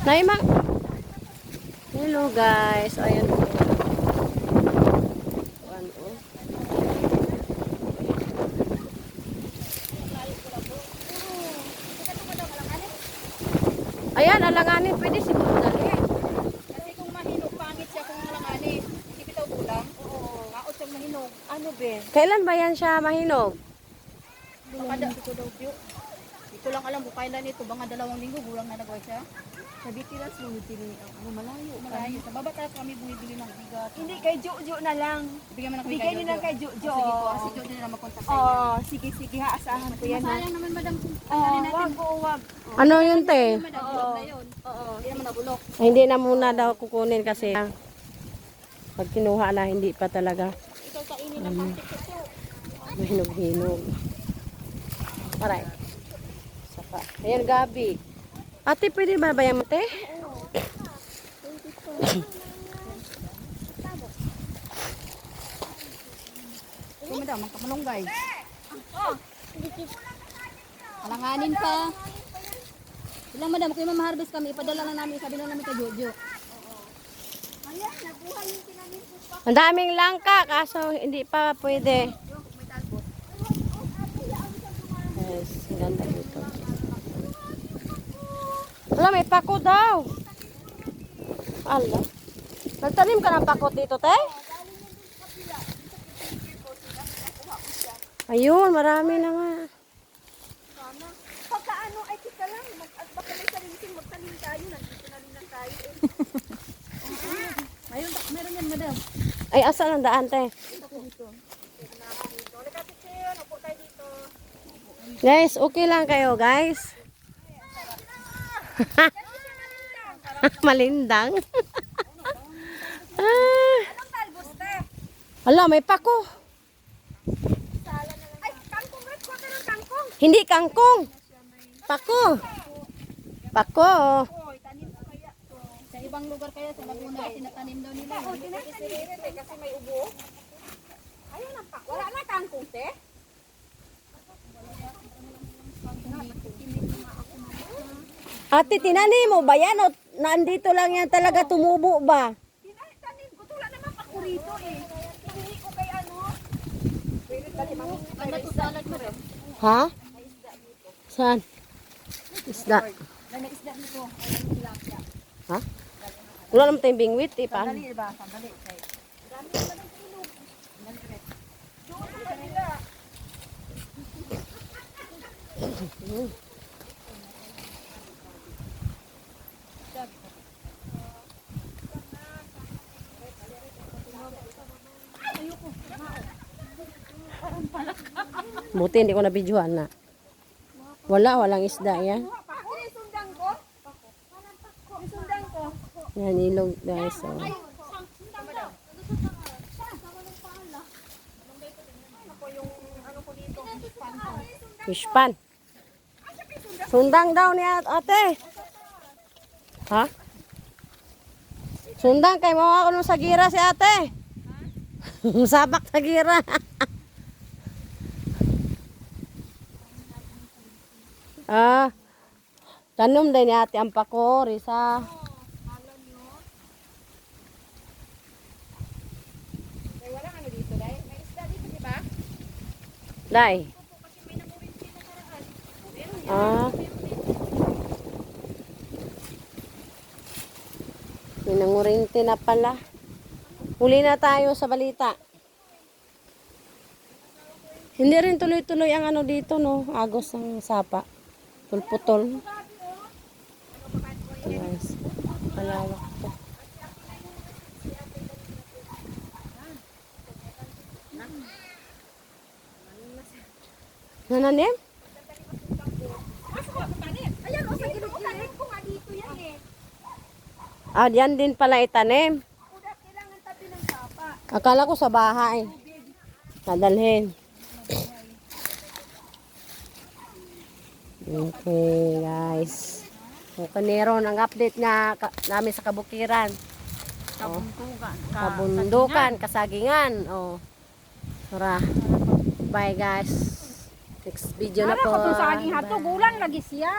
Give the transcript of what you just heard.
Naimang. Hello guys. Ayan po. Ano? Ayan, alanganin. Pwede siguro dali. Kasi kung mahinog, pangit siya kung alanganin. Hindi bitaw bulang. Oo. Maot siyang mahinog. Ano be? Kailan ba yan siya mahinog? Hindi ko daw view. Hindi ko lang alam kung kailan ito. Baka 2 linggo, bulang na nagawa siya. Sabi tilas bumibili ano malayo. Malayo. Sa baba tayo kami bumibili ng bigat. Hindi kay Jojo na lang. Bigyan mo na kami Bigay niyo na kay Jojo. Sige po. Kasi Jojo na mag-contact sa inyo. Oh, sige ha, asahan ko yan ha. Sayang naman madam kung Oh, tanggalin natin. wag. Ano yun te? Madam, bulok na yun. Oo. Hindi naman nabulok. Ay, hindi na muna daw kukunin kasi pag kinuha na hindi pa talaga Ikaw kainin ng plastic ito. mahinog-hinog. Alright. Saka. Ayan Gabi. Ate, pwede ba bayan mo te? Okay madam, magkamalunggay. Alanganin pa. Ilang madam, kung ma-harvest kami, ipadala na namin, sabi na namin kay Jojo. Ang daming langka kaso hindi pa pwede. Yes, ganda dito. Wala, may pako daw. Ala. Nagtanim ka ng pako dito, te? Ayun, marami na nga. Pagka ano ay tika lang, baka may sariling magtanim tayo, nandito na rin lang tayo eh. Ayun, meron yan madam. Ay, asa ang daan, te? Guys, okay lang kayo, guys. Malindang. Ah. Hala, may pako. Ay, kangkong red, kuha ka ng kangkong. Hindi kangkong. Pako. Pako. Oy, tanim ko kaya to. Sa ibang lugar kaya, sa Laguna, tinatanim daw nila. Oh, tinatanim kasi may ubo. Ayun ang pa. Wala na kangkong, te. Ate, tinanim mo ba yan? O nandito lang yan talaga tumubo ba? Tanim ko, wala naman ako rito eh. Hindi ko kay ano. Ganda to salad mo rin. Ha? Saan? Isda. May isda nito. Ay, tilapia. Ha? Wala naman tayong bingwit eh. Paano? Sandali, diba? Sandali. Buti hindi ko nabidyohan na. Walang isda yan. Ako yung sundang ko. Yung sundang ko. Yan, ilog guys. Oh. Fish pan. Sundang daw ni ate. Ha? Sundang kay mga ano sa gira si ate. Sabak sa gira. Ah. Tanom din ni ate ang pako, Risa. Wala ano dito, dai. May isda dito, di ba? Dai. Ah. Pinangurinti na pala. Huli na tayo sa balita. Hindi rin tuloy-tuloy ang ano dito, no? Agos ng sapa. Pulputol. Ito guys. Malawak to. Nananim? Ayan, o sa gilid ko nga dito yan eh. Ah, yan din pala itanim. Kudat, kailangan tabi ng sapa. Akala ko sa bahay. Nadalhin. Okay, guys. So, kanero ng update nga namin sa kabukiran. Kabuntugan. Kabundukan, kasagingan. Oh. Tara. Bye, guys. Next video na po. Sa aking hato, Bye. gulang lagi siya.